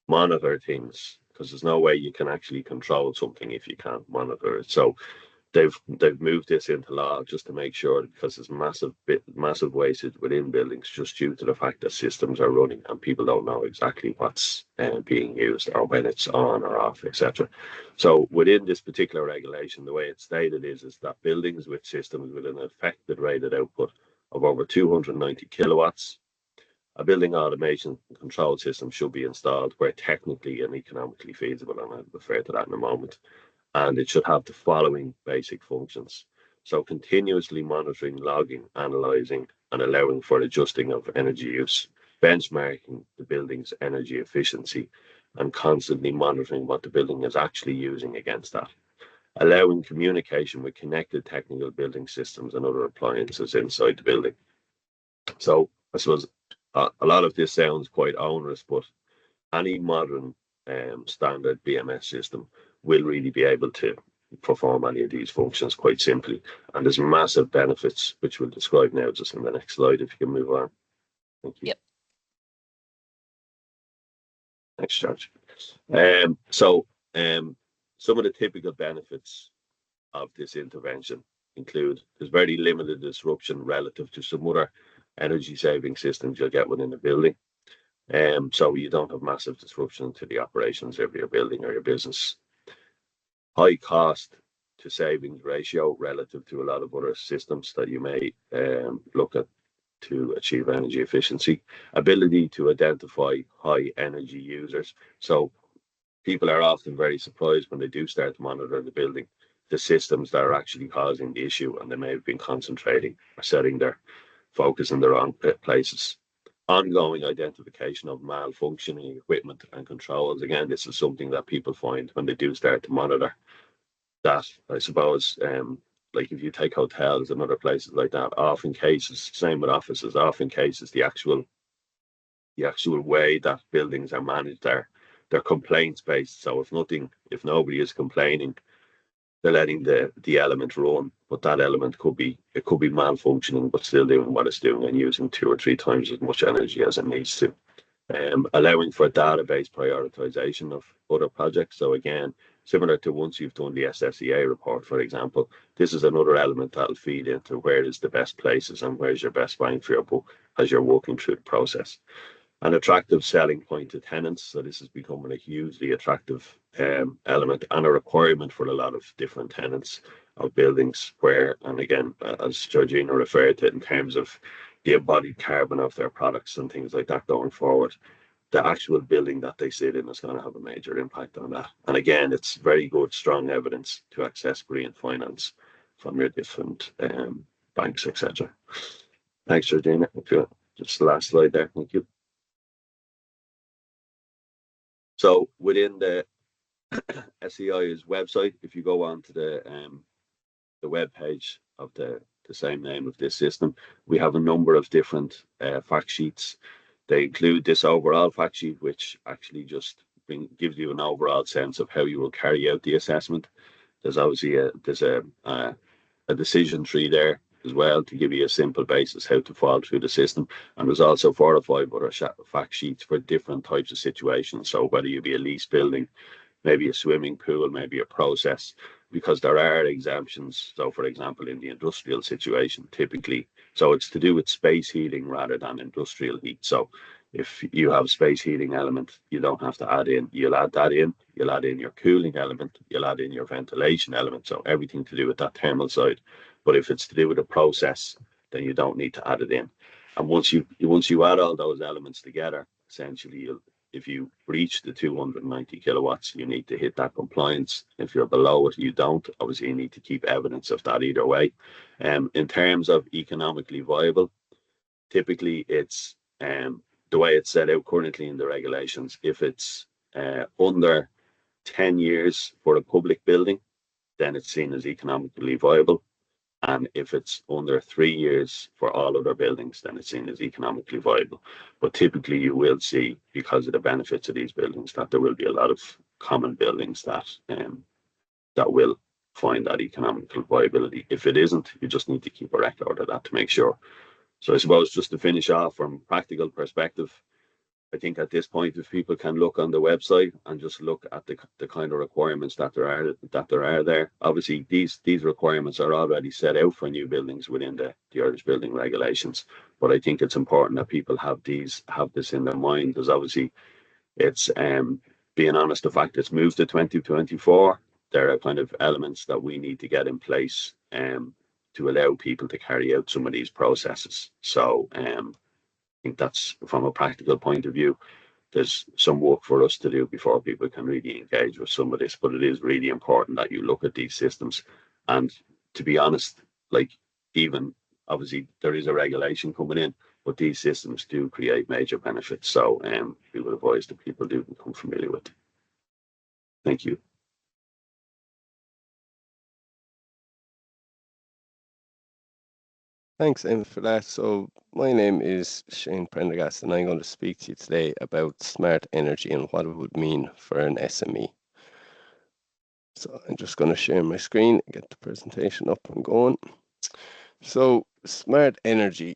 monitor things, because there's no way you can actually control something if you can't monitor it. So they've moved this into law just to make sure, because there's massive wastage within buildings just due to the fact that systems are running and people don't know exactly what's being used or when it's on or off, etc. So within this particular regulation, the way it's stated is that buildings with systems with an effective rated output of over 290 kilowatts, a building automation control system should be installed where technically and economically feasible, and I'll refer to that in a moment. And it should have the following basic functions. So continuously monitoring, logging, analysing, and allowing for adjusting of energy use, benchmarking the building's energy efficiency, and constantly monitoring what the building is actually using against that. Allowing communication with connected technical building systems and other appliances inside the building. So I suppose a lot of this sounds quite onerous, but any modern standard BMS system will really be able to perform any of these functions quite simply. And there's massive benefits, which we'll describe now just in the next slide, if you can move on. Thank you. Yep. Next chart. Some of the typical benefits of this intervention include there's very limited disruption relative to some other energy saving systems you'll get within a building. So you don't have massive disruption to the operations of your building or your business. High cost to savings ratio relative to a lot of other systems that you may look at to achieve energy efficiency. Ability to identify high energy users. So people are often very surprised when they do start to monitor the building, the systems that are actually causing the issue, and they may have been concentrating or setting their focus in the wrong places. Ongoing identification of malfunctioning equipment and controls. Again, this is something that people find when they do start to monitor that. I suppose, like if you take hotels and other places like that, often cases, same with offices, often cases, the actual way that buildings are managed, they're complaints based. So if nobody is complaining, they're letting the element run, but that element could be malfunctioning, but still doing what it's doing and using 2 or 3 times as much energy as it needs to. Allowing for database prioritization of other projects. So again, similar to once you've done the SEAI report, for example, this is another element that'll feed into where is the best places and where's your best bang for your buck as you're working through the process. An attractive selling point to tenants. So this is becoming a hugely attractive element and a requirement for a lot of different tenants of buildings where, and again, as Georgina referred to, in terms of the embodied carbon of their products and things like that going forward, the actual building that they sit in is going to have a major impact on that. And again, it's very good, strong evidence to access green finance from your different banks, etc. Thanks, Georgina. Just the last slide there. Thank you. So within the SEAI's website, if you go on to the web page of the same name of this system, we have a number of different fact sheets. They include this overall fact sheet, which actually just gives you an overall sense of how you will carry out the assessment. There's obviously a decision tree there as well to give you a simple basis how to fall through the system. And there's also 4 or 5 other fact sheets for different types of situations. So whether you be a lease building, maybe a swimming pool, maybe a process, because there are exemptions. So for example, in the industrial situation, typically, so it's to do with space heating rather than industrial heat. So if you have space heating element, you don't have to add in, you'll add that in, you'll add in your cooling element, you'll add in your ventilation element. So everything to do with that thermal side. But if it's to do with a process, then you don't need to add it in. And once you add all those elements together, essentially if you reach the 290 kilowatts, you need to hit that compliance. If you're below it, you don't. Obviously, you need to keep evidence of that either way. In terms of economically viable, typically it's the way it's set out currently in the regulations. If it's under 10 years for a public building, then it's seen as economically viable. And if it's under 3 years for all other buildings, then it's seen as economically viable. But typically you will see, because of the benefits of these buildings, that there will be a lot of common buildings that will find that economical viability. If it isn't, you just need to keep a record of that to make sure. So I suppose just to finish off from a practical perspective, I think at this point, if people can look on the website and just look at the kind of requirements that there are there, obviously these requirements are already set out for new buildings within the Irish building regulations. But I think it's important that people have this in their mind, because obviously it's being honest, the fact it's moved to 2024, there are kind of elements that we need to get in place to allow people to carry out some of these processes. So I think that's, from a practical point of view, there's some work for us to do before people can really engage with some of this. But it is really important that you look at these systems. And to be honest, like, even obviously there is a regulation coming in, but these systems do create major benefits. So we would advise that people do become familiar with. Thank you. Thanks, Em, for that. So my name is Shane Prendergast, and I'm going to speak to you today about smart energy and what it would mean for an SME. So I'm just going to share my screen, get the presentation up and going. So smart energy.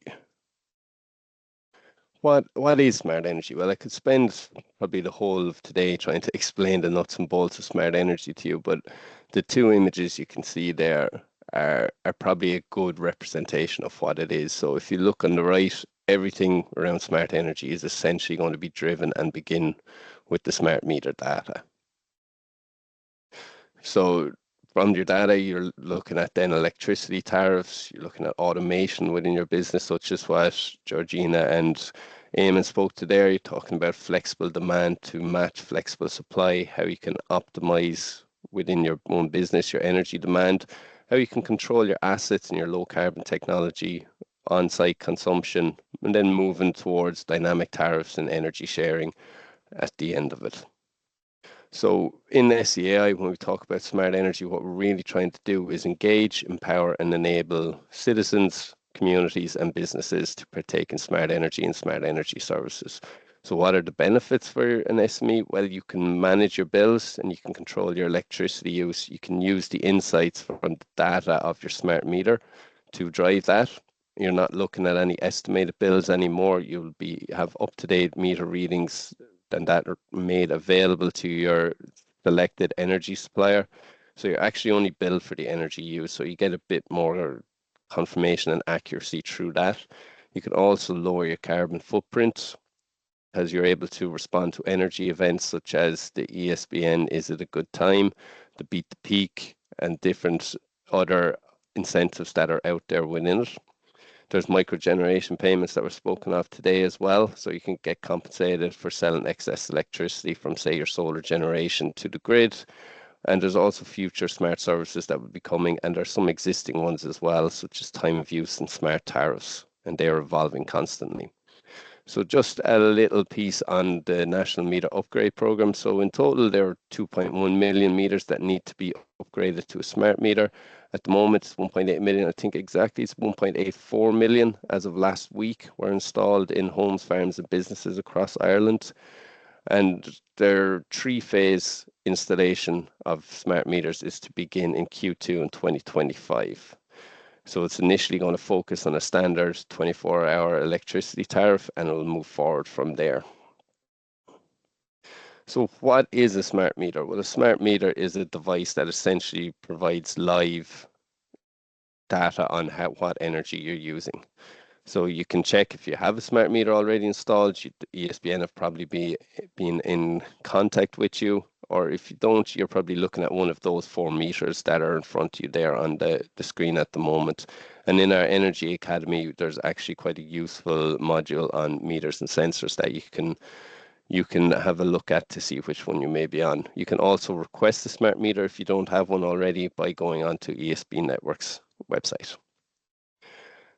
What is smart energy? Well, I could spend probably the whole of today trying to explain the nuts and bolts of smart energy to you, but the two images you can see there are probably a good representation of what it is. So if you look on the right, everything around smart energy is essentially going to be driven and begin with the smart meter data. So from your data, you're looking at then electricity tariffs, you're looking at automation within your business, such as what Georgina and Eamon spoke to there. You're talking about flexible demand to match flexible supply, how you can optimize within your own business, your energy demand, how you can control your assets and your low carbon technology, on-site consumption, and then moving towards dynamic tariffs and energy sharing at the end of it. So in SEAI, when we talk about smart energy, what we're really trying to do is engage, empower, and enable citizens, communities, and businesses to partake in smart energy and smart energy services. So what are the benefits for an SME? Well, you can manage your bills and you can control your electricity use. You can use the insights from the data of your smart meter to drive that. You're not looking at any estimated bills anymore. You'll have up-to-date meter readings and that are made available to your selected energy supplier. So you're actually only billed for the energy use. So you get a bit more confirmation and accuracy through that. You can also lower your carbon footprint as you're able to respond to energy events such as the ESBN, is it a good time, the beat the peak, and different other incentives that are out there within it. There's microgeneration payments that were spoken of today as well. So you can get compensated for selling excess electricity from, say, your solar generation to the grid. And there's also future smart services that will be coming, and there's some existing ones as well, such as time of use and smart tariffs, and they are evolving constantly. So just a little piece on the National Meter Upgrade Programme. So in total, there are 2.1 million meters that need to be upgraded to a smart meter. At the moment, it's 1.8 million. I think exactly it's 1.84 million as of last week were installed in homes, farms, and businesses across Ireland. And their three-phase installation of smart meters is to begin in Q2 in 2025. So it's initially going to focus on a standard 24-hour electricity tariff, and it will move forward from there. So what is a smart meter? Well, a smart meter is a device that essentially provides live data on what energy you're using. So you can check if you have a smart meter already installed. The ESBN have probably been in contact with you, or if you don't, you're probably looking at one of those 4 meters that are in front of you there on the screen at the moment. And in our Energy Academy, there's actually quite a useful module on meters and sensors that you can have a look at to see which one you may be on. You can also request a smart meter if you don't have one already by going onto ESB Network's website.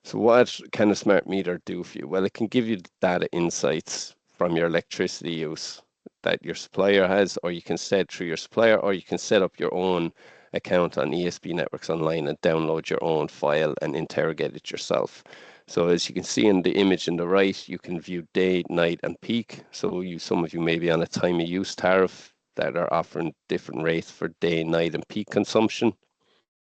So what can a smart meter do for you? Well, it can give you data insights from your electricity use that your supplier has, or you can set through your supplier, or you can set up your own account on ESB Networks online and download your own file and interrogate it yourself. So as you can see in the image on the right, you can view day, night, and peak. So some of you may be on a time of use tariff that are offering different rates for day, night, and peak consumption.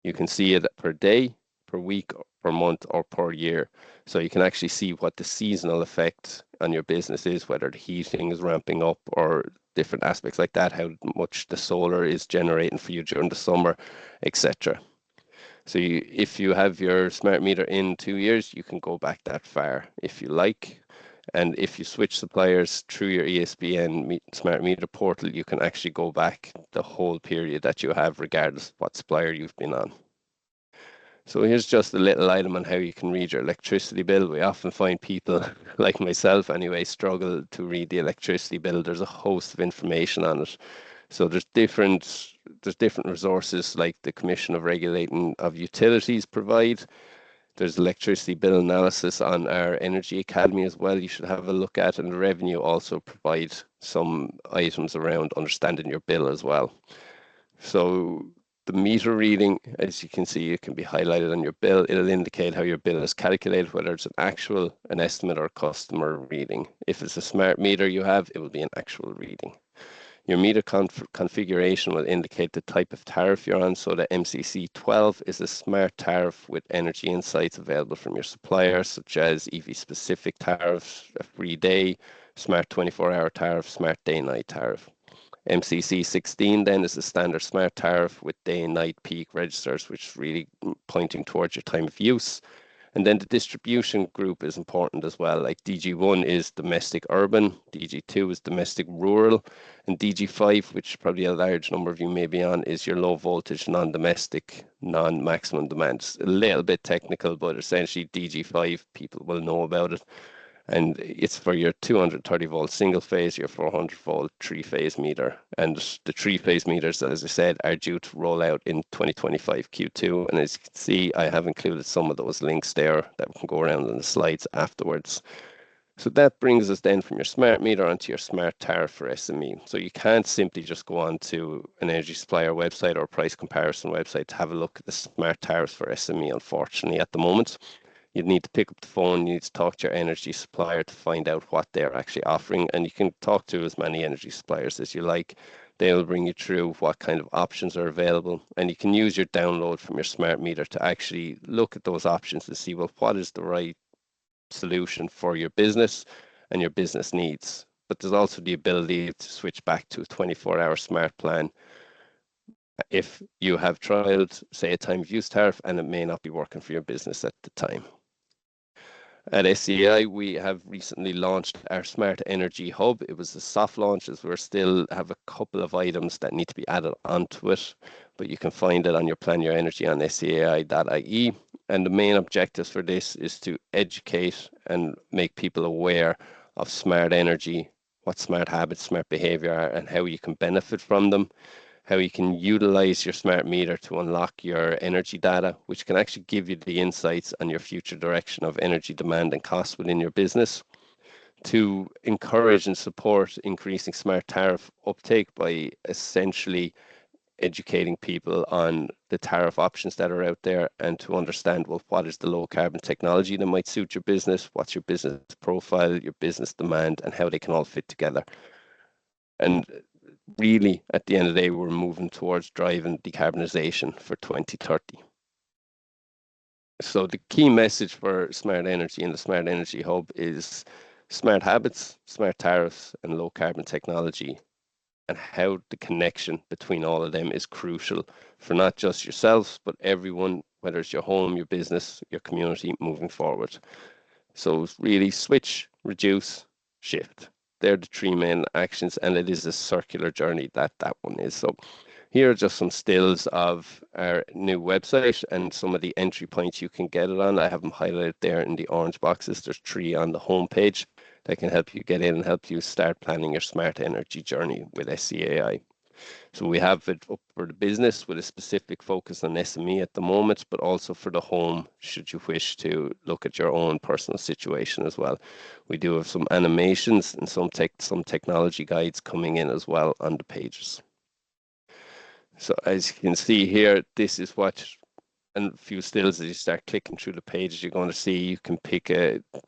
You can see it per day, per week, per month, or per year. So you can actually see what the seasonal effect on your business is, whether the heating is ramping up or different aspects like that, how much the solar is generating for you during the summer, etc. So if you have your smart meter in 2 years, you can go back that far if you like. And if you switch suppliers through your ESBN smart meter portal, you can actually go back the whole period that you have, regardless of what supplier you've been on. So here's just a little item on how you can read your electricity bill. We often find people, like myself anyway, struggle to read the electricity bill. There's a host of information on it. So there's different resources like the Commission of Regulating of Utilities provide. There's electricity bill analysis on our Energy Academy as well. You should have a look at, and the Revenue also provide some items around understanding your bill as well. So the meter reading, as you can see, it can be highlighted on your bill. It'll indicate how your bill is calculated, whether it's an actual, an estimate, or customer reading. If it's a smart meter you have, it will be an actual reading. Your meter configuration will indicate the type of tariff you're on. So the MCC 12 is a smart tariff with energy insights available from your supplier, such as EV-specific tariffs, a free day, smart 24-hour tariff, smart day-night tariff. MCC 16 then is a standard smart tariff with day and night peak registers, which is really pointing towards your time of use. And then the distribution group is important as well. Like DG1 is domestic urban, DG2 is domestic rural, and DG5, which probably a large number of you may be on, is your low voltage, non-domestic, non-maximum demand. It's a little bit technical, but essentially DG5, people will know about it. And it's for your 230 volt single phase, your 400 volt 3-phase meter. And the 3-phase meters, as I said, are due to roll out in 2025 Q2. And as you can see, I have included some of those links there that we can go around in the slides afterwards. So that brings us then from your smart meter onto your smart tariff for SME. So you can't simply just go on to an energy supplier website or a price comparison website to have a look at the smart tariffs for SME, unfortunately, at the moment. You'd need to pick up the phone, you need to talk to your energy supplier to find out what they're actually offering. And you can talk to as many energy suppliers as you like. They'll bring you through what kind of options are available. And you can use your download from your smart meter to actually look at those options and see, well, what is the right solution for your business and your business needs. But there's also the ability to switch back to a 24-hour smart plan if you have trialed, say, a time of use tariff and it may not be working for your business at the time. At SEAI, we have recently launched our Smart Energy Hub. It was a soft launch as we still have a couple of items that need to be added onto it, but you can find it on your Plan Your Energy on seai.ie. And the main objectives for this is to educate and make people aware of smart energy, what smart habits, smart behavior are, and how you can benefit from them. How you can utilize your smart meter to unlock your energy data, which can actually give you the insights on your future direction of energy demand and costs within your business. To encourage and support increasing smart tariff uptake by essentially educating people on the tariff options that are out there and to understand, well, what is the low carbon technology that might suit your business, what's your business profile, your business demand, and how they can all fit together. And really, at the end of the day, we're moving towards driving decarbonisation for 2030. So the key message for smart energy and the Smart Energy Hub is smart habits, smart tariffs, and low carbon technology, and how the connection between all of them is crucial for not just yourselves, but everyone, whether it's your home, your business, your community, moving forward. So really switch, reduce, shift. They're the three main actions, and it is a circular journey that one is. So here are just some stills of our new website and some of the entry points you can get it on. I have them highlighted there in the orange boxes. There's 3 on the home page that can help you get in and help you start planning your smart energy journey with SEAI. So we have it up for the business with a specific focus on SME at the moment, but also for the home, should you wish to look at your own personal situation as well. We do have some animations and some technology guides coming in as well on the pages. So as you can see here, this is what, and a few stills as you start clicking through the pages, you're going to see you can pick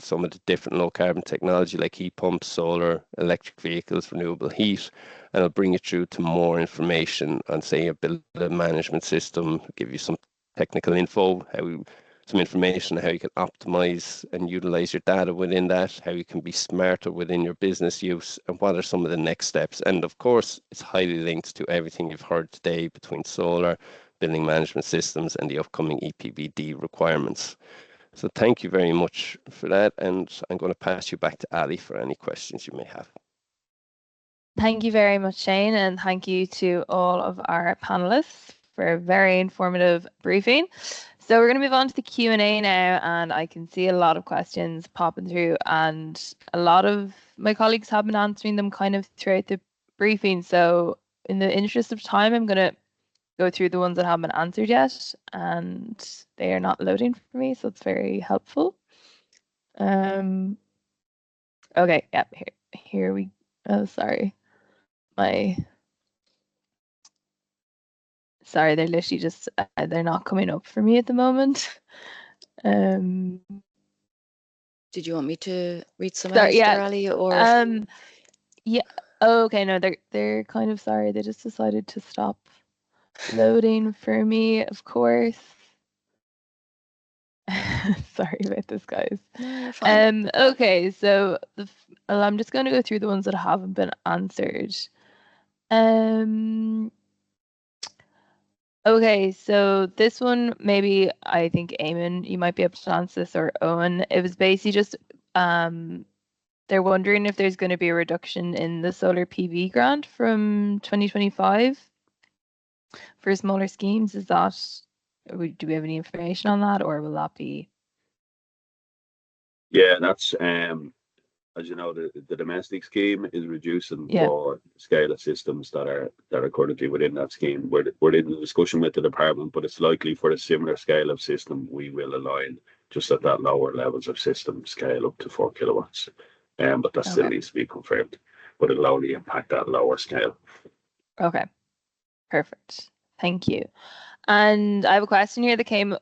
some of the different low carbon technology like heat pumps, solar, electric vehicles, renewable heat, and it'll bring you through to more information on, say, a building management system, give you some technical info, some information on how you can optimize and utilize your data within that, how you can be smarter within your business use, and what are some of the next steps. And of course, it's highly linked to everything you've heard today between solar, building management systems, and the upcoming EPBD requirements. So thank you very much for that, and I'm going to pass you back to Ali for any questions you may have. Thank you very much, Shane, and thank you to all of our panelists for a very informative briefing. So we're going to move on to the Q&A now, and I can see a lot of questions popping through, and a lot of my colleagues have been answering them kind of throughout the briefing. So in the interest of time, I'm going to go through the ones that haven't been answered yet, and they are not loading for me, so it's very helpful. Okay, yeah, here we, oh, sorry. Sorry, they're literally just, they're not coming up for me at the moment. Did you want me to read some out, Ali, or? Yeah, Oh, okay, no, they're kind of sorry. They just decided to stop loading for me, of course. Sorry about this, guys. No, you're fine. Okay, so well, I'm just going to go through the ones that haven't been answered. Okay, so this one, maybe I think Eamon, you might be able to answer this, or Owen. It was basically just they're wondering if there's going to be a reduction in the solar PV grant from 2025 for smaller schemes. Is that, do we have any information on that, or will that be? Yeah, that's as you know, the domestic scheme is reducing for scale of systems that are currently within that scheme. We're in the discussion with the department, but it's likely for a similar scale of system we will align just at that lower levels of system scale up to 4 kilowatts. But that still needs to be confirmed. But it'll only impact that lower scale. Okay, perfect. Thank you. And I have a question here that came,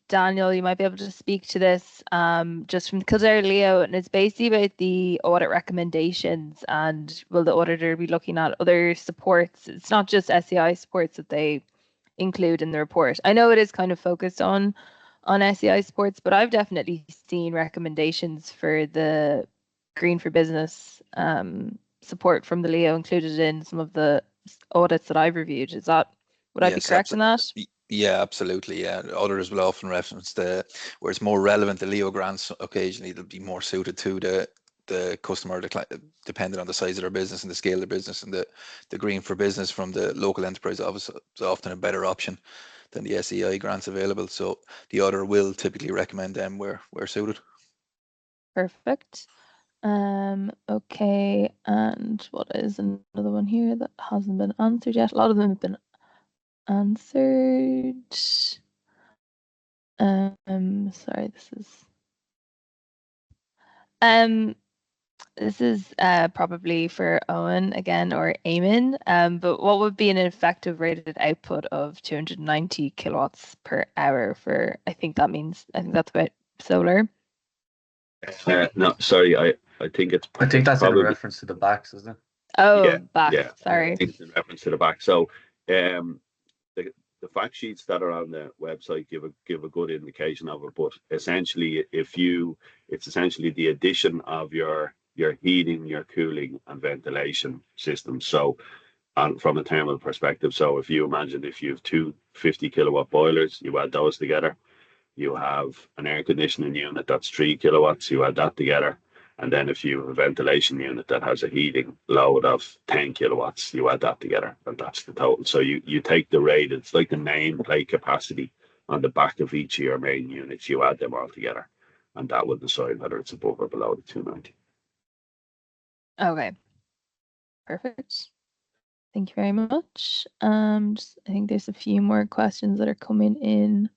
Daniel, you might be able to speak to this just from Kildare Leo, and it's basically about the audit recommendations, and will the auditor be looking at other supports? It's not just SEAI supports that they include in the report. I know it is kind of focused on SEAI supports, but I've definitely seen recommendations for the Green for Business support from the Leo included in some of the audits that I've reviewed. Would I be correct in that? Yeah, absolutely. Yeah, auditors will often reference where it's more relevant. The Leo grants occasionally they'll be more suited to the customer, depending on the size of their business and the scale of their business. And the Green for Business from the local enterprise office is often a better option than the SEAI grants available. So the auditor will typically recommend them where suited. Perfect. Okay, and what is another one here that hasn't been answered yet? A lot of them have been answered. Sorry, this is probably for Owen again, or Eamon. But what would be an effective rated output of 290 kilowatts per hour for? I think that's about solar. No, sorry, I think it's. I think that's probably in reference to the backs, isn't it? Oh, yeah, back. Yeah, sorry. I think it's in reference to the back. So, the fact sheets that are on the website give a good indication of it. But essentially, it's essentially the addition of your heating, your cooling, and ventilation systems. So, and from a thermal perspective, so if you imagine if you have two 50 kilowatt boilers, you add those together. You have an air conditioning unit that's 3 kilowatts, you add that together. And then if you have a ventilation unit that has a heating load of 10 kilowatts, you add that together, and that's the total. So you take the rate, it's like the nameplate capacity on the back of each of your main units, you add them all together, and that will decide whether it's above or below the 290. Okay. Perfect. Thank you very much. I think there's a few more questions that are coming in.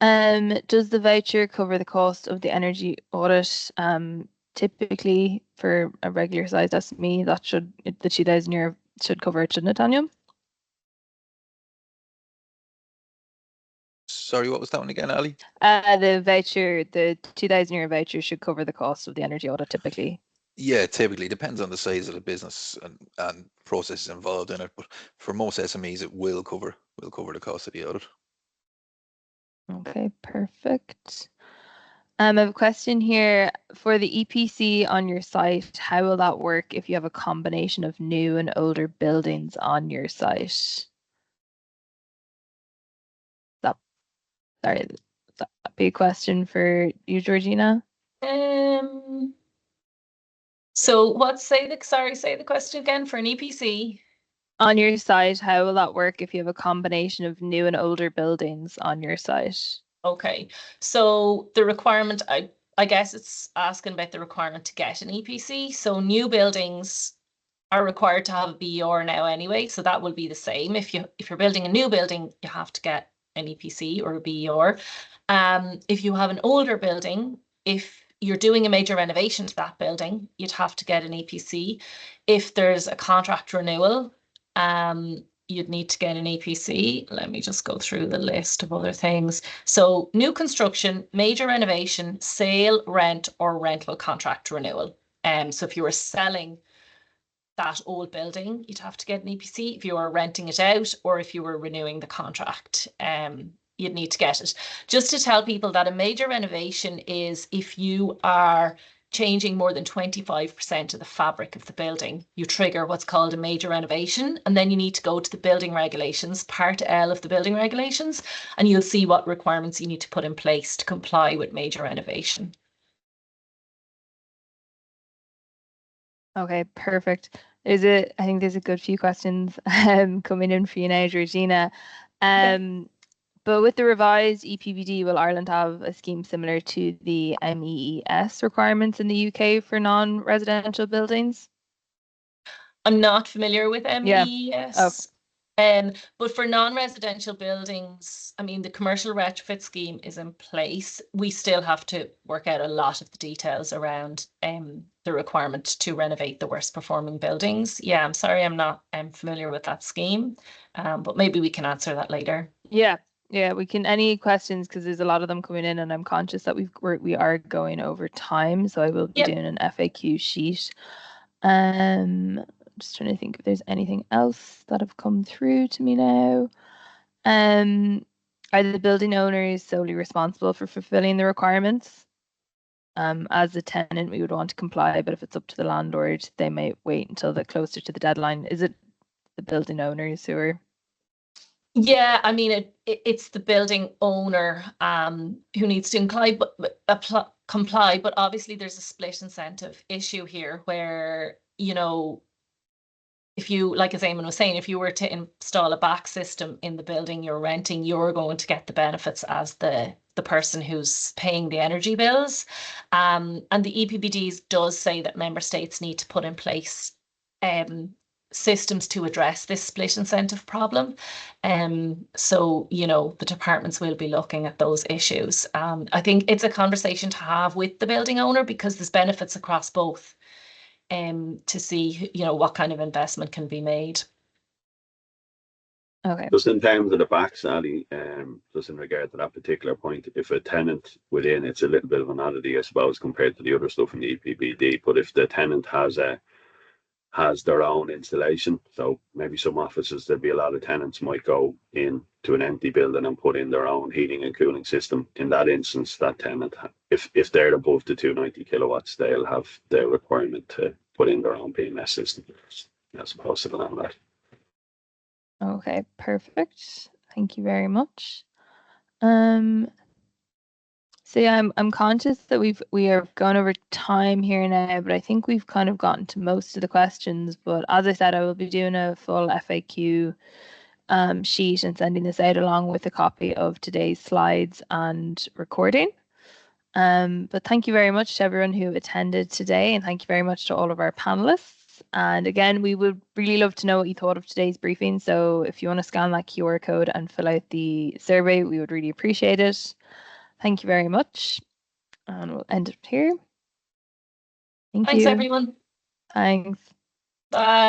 Does the voucher cover the cost of the energy audit? Typically, for a regular sized SME, the 2,000 euro should cover it, shouldn't it, Daniel? Sorry, what was that one again, Ali? The voucher, the 2,000 euro voucher should cover the cost of the energy audit typically. Yeah, typically depends on the size of the business and processes involved in it, but for most SMEs, it will cover the cost of the audit. Okay, perfect. I have a question here for the EPC on your site. How will that work if you have a combination of new and older buildings on your site? Sorry, that be a question for you, Georgina? So say the question again for an EPC. On your site, how will that work if you have a combination of new and older buildings on your site? Okay, so the requirement, I guess it's asking about the requirement to get an EPC. So new buildings are required to have a BER now anyway, so that will be the same. If you're building a new building, you have to get an EPC or a BER. If you have an older building, if you're doing a major renovation to that building, you'd have to get an EPC. If there's a contract renewal, you'd need to get an EPC. Let me just go through the list of other things. So new construction, major renovation, sale, rent, or rental contract renewal. So if you were selling that old building, you'd have to get an EPC. If you were renting it out or if you were renewing the contract, you'd need to get it. Just to tell people that a major renovation is if you are changing more than 25% of the fabric of the building, you trigger what's called a major renovation, and then you need to go to the building regulations, part L of the building regulations, and you'll see what requirements you need to put in place to comply with major renovation. Okay, perfect. I think there's a good few questions coming in for you now, Georgina. But with the revised EPBD, will Ireland have a scheme similar to the MEES requirements in the UK for non-residential buildings? I'm not familiar with MEES. Oh. But for non-residential buildings, I mean, the commercial retrofit scheme is in place. We still have to work out a lot of the details around the requirement to renovate the worst performing buildings. Yeah, I'm sorry, I'm not familiar with that scheme, but maybe we can answer that later. Yeah, we can. Any questions, because there's a lot of them coming in, and I'm conscious that we are going over time, so I will be doing an FAQ sheet. Just trying to think if there's anything else that have come through to me now. Are the building owners solely responsible for fulfilling the requirements? As a tenant, we would want to comply, but if it's up to the landlord, they may wait until they're closer to the deadline. Is it the building owners who are? Yeah, I mean, it's the building owner who needs to comply, but obviously there's a split incentive issue here where, you know, if you, like as Eamon was saying, if you were to install a back system in the building you're renting, you're going to get the benefits as the person who's paying the energy bills. And the EPBDs does say that member states need to put in place systems to address this split incentive problem. So, you know, the departments will be looking at those issues. I think it's a conversation to have with the building owner because there's benefits across both. To see, you know, what kind of investment can be made. Okay. Just in terms of the back, Sally, just in regard to that particular point, if a tenant within, it's a little bit of an oddity, I suppose, compared to the other stuff in the EPBD, but if the tenant has their own installation, so maybe some offices, there'd be a lot of tenants might go in to an empty building and put in their own heating and cooling system. In that instance, that tenant, if they're above the 290 kilowatts, they'll have the requirement to put in their own PMS system as opposed to the landlord. Okay, perfect. Thank you very much. So yeah, I'm conscious that we are going over time here now, but I think we've kind of gotten to most of the questions. But as I said, I will be doing a full FAQ sheet and sending this out along with a copy of today's slides and recording. But thank you very much to everyone who attended today, and thank you very much to all of our panelists. And again, we would really love to know what you thought of today's briefing. So if you want to scan that QR code and fill out the survey, we would really appreciate it. Thank you very much. And we'll end it here. Thanks, everyone. Thanks. Bye.